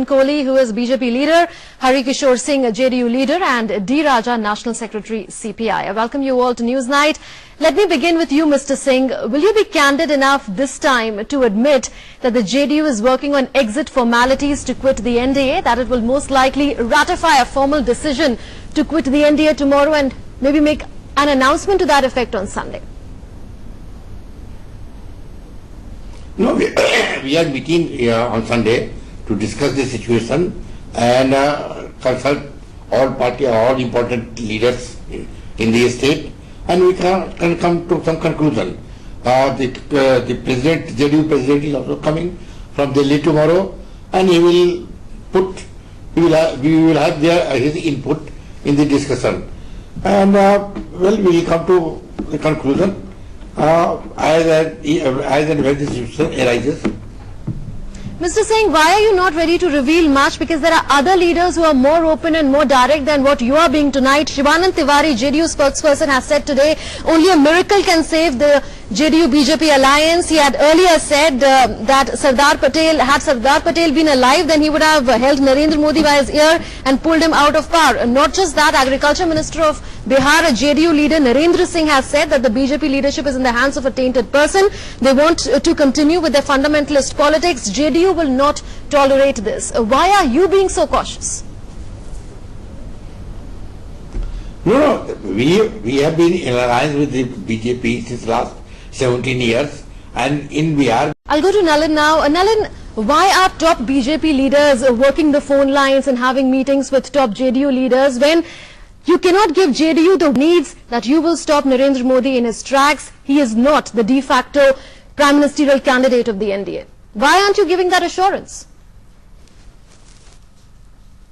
Kohli, who is BJP leader, Hari Kishore Singh, JDU leader, and D. Raja, National Secretary, CPI. I welcome you all to Newsnight. Let me begin with you, Mr. Singh. Will you be candid enough this time to admit that the JDU is working on exit formalities to quit the NDA, that it will most likely ratify a formal decision to quit the NDA tomorrow and maybe make an announcement to that effect on Sunday? No, we are meeting on Sunday to discuss the situation and consult all important leaders in the state, and we can come to some conclusion. The president, JDU president, is also coming from Delhi tomorrow, and he will we will have his input in the discussion, and we will come to the conclusion as and when the situation arises. Mr. Singh, why are you not ready to reveal much? Because there are other leaders who are more open and more direct than what you are being tonight. Shivanand Tiwari, JDU spokesperson, has said today only a miracle can save the JDU-BJP alliance. He had earlier said that had Sardar Patel been alive, then he would have held Narendra Modi by his ear and pulled him out of power. Not just that, Agriculture Minister of Bihar, a JDU leader, Narendra Singh, has said that the BJP leadership is in the hands of a tainted person. They want to continue with their fundamentalist politics. JDU will not tolerate this. Why are you being so cautious? No, we have been in alliance with the BJP since last 17 years, and in Bihar. I'll go to Nalin now. Nalin, why are top BJP leaders working the phone lines and having meetings with top JDU leaders when you cannot give JDU the needs that you will stop Narendra Modi in his tracks? He is not the de facto prime ministerial candidate of the NDA. Why aren't you giving that assurance?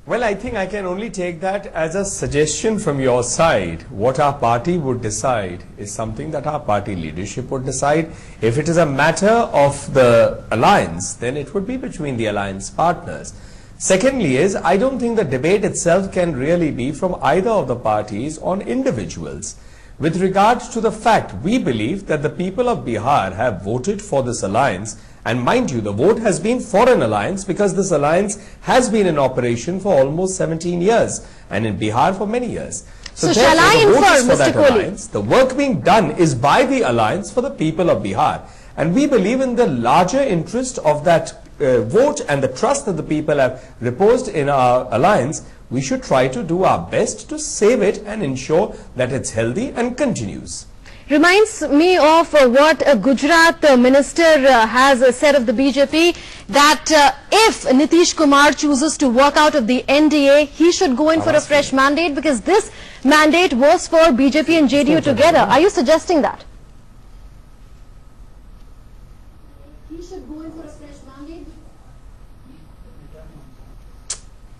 Well, I think I can only take that as a suggestion from your side. What our party would decide is something that our party leadership would decide. If it is a matter of the alliance, then it would be between the alliance partners. Secondly is, I don't think the debate itself can really be from either of the parties on individuals. With regard to the fact, we believe that the people of Bihar have voted for this alliance. And mind you, the vote has been for an alliance because this alliance has been in operation for almost 17 years and in Bihar for many years. So shall I infer, Mr. Kohli? The work being done is by the alliance for the people of Bihar. And we believe in the larger interest of that vote and the trust that the people have reposed in our alliance. We should try to do our best to save it and ensure that it's healthy and continues. Reminds me of what a Gujarat minister has said of the BJP, that if Nitish Kumar chooses to walk out of the NDA, he should go in for a fresh mandate, because this mandate was for BJP and JDU together. Are you suggesting that? He should go in for a fresh mandate?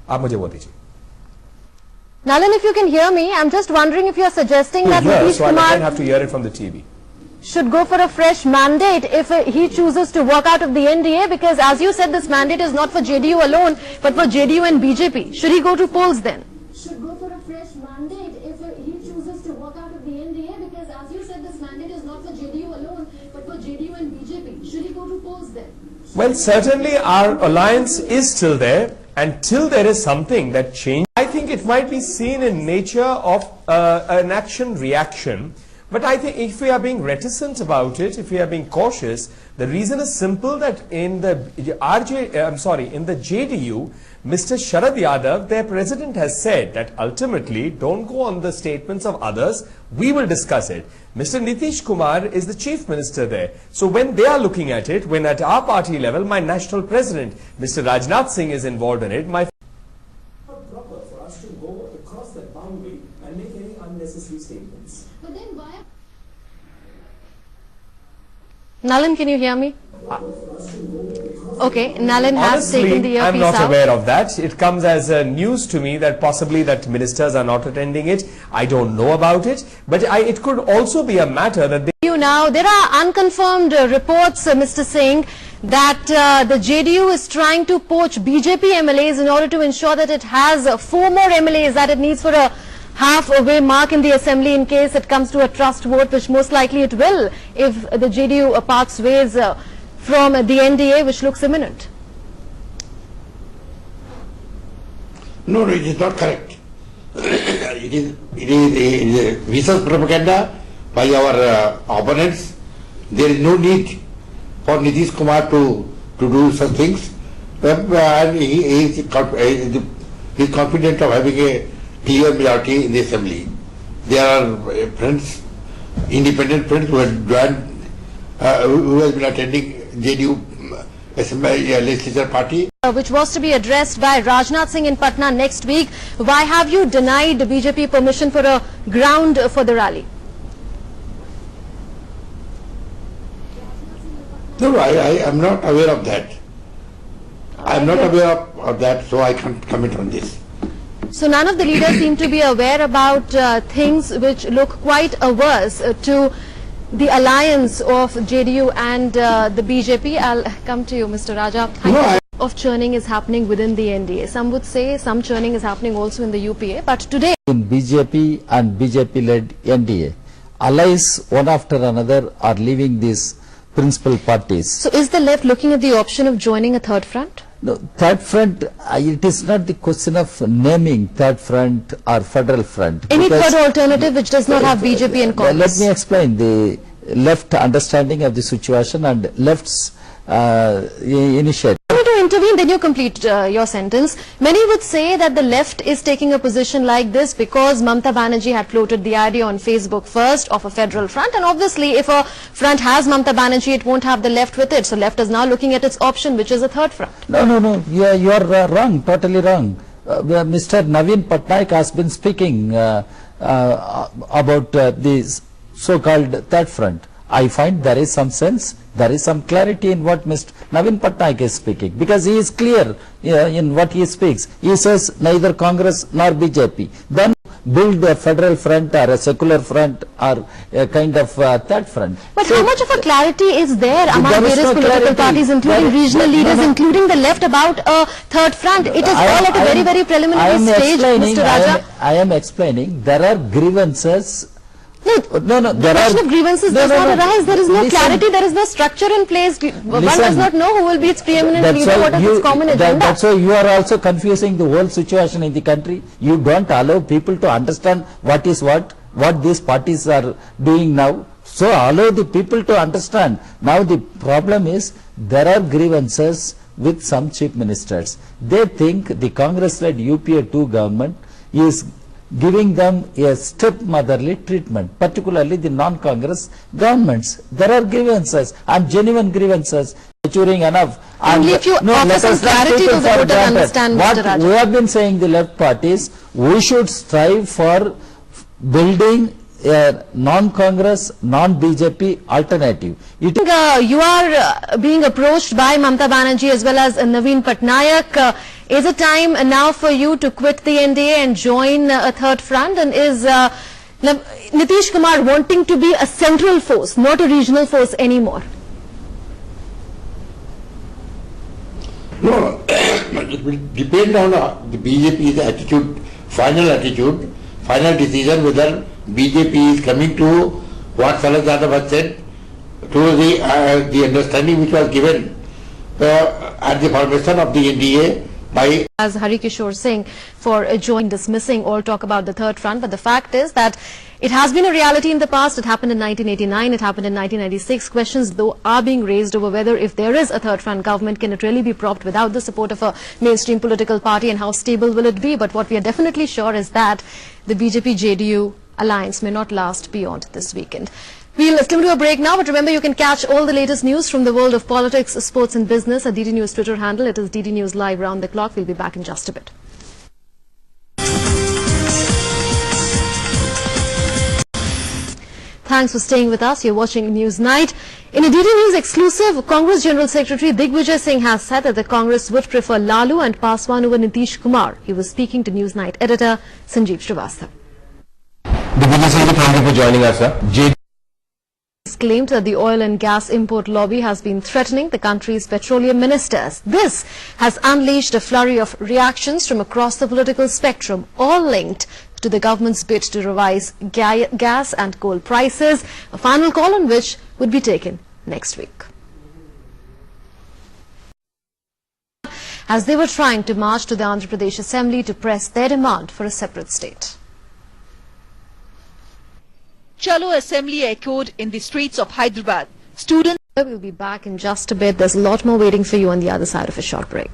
आप मुझे वो दीजिए. Nalin, if you can hear me, I'm just wondering if you're suggesting that Nitish Kumar I don't have to hear it from the TV. Should go for a fresh mandate if he chooses to walk out of the NDA, because as you said, this mandate is not for JDU alone, but for JDU and BJP. Should he go to polls then? Should go for a fresh mandate if he chooses to walk out of the NDA, because as you said, this mandate is not for JDU alone, but for JDU and BJP. Should he go to polls then? Well, certainly our alliance is still there, and till there is something that changes. I think it might be seen in nature of an action-reaction, but I think if we are being reticent about it, if we are being cautious, the reason is simple, that in the JDU, Mr. Sharad Yadav, their president, has said that ultimately don't go on the statements of others, we will discuss it. Mr. Nitish Kumar is the chief minister there. So when they are looking at it, when at our party level, my national president, Mr. Rajnath Singh, is involved in it, proper for us to go across that boundary and make any unnecessary statements. But then why? Nalin, can you hear me? Okay, Nalin has taken the earpiece out. I'm not aware of that. It comes as news to me that possibly that ministers are not attending it. I don't know about it, but it could also be a matter that they... Now, there are unconfirmed reports, Mr. Singh, that the JDU is trying to poach BJP MLAs in order to ensure that it has 4 more MLAs that it needs for a halfway mark in the assembly in case it comes to a trust vote, which most likely it will if the JDU parts ways from the NDA, which looks imminent. No, it is not correct. It is vicious propaganda by our opponents. There is no need for Nitish Kumar to do such things. And he is confident of having a clear majority in the assembly. There are friends, independent friends who have joined, who have been attending JDU legislature party. Which was to be addressed by Rajnath Singh in Patna next week. Why have you denied the BJP permission for a ground for the rally? No, I am not aware of that. I am not aware of that, so I can't comment on this. So none of the leaders seem to be aware about things which look quite averse to the alliance of JDU and the BJP. I'll come to you, Mr. Raja. Of churning is happening within the NDA. Some would say some churning is happening also in the UPA. But today, in BJP and BJP-led NDA, allies one after another are leaving these principal parties. So is the left looking at the option of joining a third front? No, third front, it is not the question of naming third front or federal front. Any third alternative which does not have BJP and Congress? Let me explain the left understanding of the situation and left's initiative. To intervene, then you complete your sentence. Many would say that the left is taking a position like this because Mamata Banerjee had floated the idea on Facebook first of a federal front, and obviously if a front has Mamata Banerjee, it won't have the left with it. So left is now looking at its option, which is a third front. No. You are wrong, totally wrong. Mr. Naveen Patnaik has been speaking about this so-called third front. I find there is some sense, there is some clarity in what Mr. Naveen Patnaik is speaking, because he is clear in what he speaks. He says neither Congress nor BJP. Then build a federal front or a secular front or a kind of third front. But so how much of a clarity is there among various political parties, including regional leaders, including the left, about a third front? It is all at a very, very preliminary stage, Mr. Raja. I am explaining there are grievances. No. The question of grievances does not arise. There is no clarity. There is no structure in place. One does not know who will be its preeminent leader. What is its common agenda? That's why you are also confusing the whole situation in the country. You don't allow people to understand what is what these parties are doing now. So allow the people to understand. Now the problem is there are grievances with some chief ministers. They think the Congress-led UPA 2 government is giving them a stepmotherly treatment, particularly the non-Congress governments. There are grievances and genuine grievances maturing enough. Only if you offer some clarity to the voter understand, Mr. Raja. We have been saying, the left parties, we should strive for building a non-Congress, non-BJP alternative. You are being approached by Mamata Banerjee as well as Naveen Patnaik. Is it time now for you to quit the NDA and join a third front? And is Nitish Kumar wanting to be a central force, not a regional force anymore? No, it will depend on the BJP's attitude, final decision whether BJP is coming to what Shalaj Yadav has said, to the understanding which was given at the formation of the NDA by as Hari Kishore Singh for dismissing all talk about the third front. But the fact is that it has been a reality in the past. It happened in 1989, it happened in 1996. Questions though are being raised over whether, if there is a third front government, can it really be propped without the support of a mainstream political party, and how stable will it be? But what we are definitely sure is that the BJP-JDU alliance may not last beyond this weekend. We'll come to a break now, but remember you can catch all the latest news from the world of politics, sports and business at DD News Twitter handle. It is DD News Live round the clock. We'll be back in just a bit. Thanks for staying with us. You're watching News Night. In a DD News exclusive, Congress General Secretary Digvijay Singh has said that the Congress would prefer Lalu and Paswan over Nitish Kumar. He was speaking to News Night editor Sanjeev Srivastava. Digvijay Singh, thank you for joining us, sir. Claimed that the oil and gas import lobby has been threatening the country's petroleum ministers. This has unleashed a flurry of reactions from across the political spectrum, all linked to the government's bid to revise gas and coal prices, a final call on which would be taken next week. as they were trying to march to the Andhra Pradesh Assembly to press their demand for a separate state. Chalo Assembly echoed in the streets of Hyderabad. Students. We'll be back in just a bit. There's a lot more waiting for you on the other side of a short break.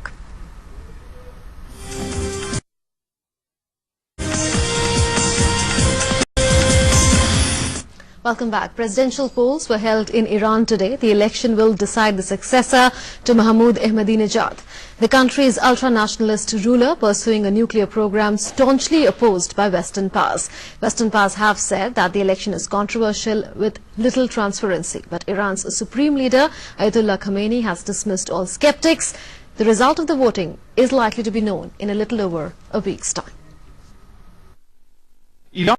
Welcome back. Presidential polls were held in Iran today. The election will decide the successor to Mahmoud Ahmadinejad. The country's ultra-nationalist ruler pursuing a nuclear program staunchly opposed by Western powers. Western powers have said that the election is controversial with little transparency. But Iran's supreme leader, Ayatollah Khamenei, has dismissed all skeptics. The result of the voting is likely to be known in a little over a week's time.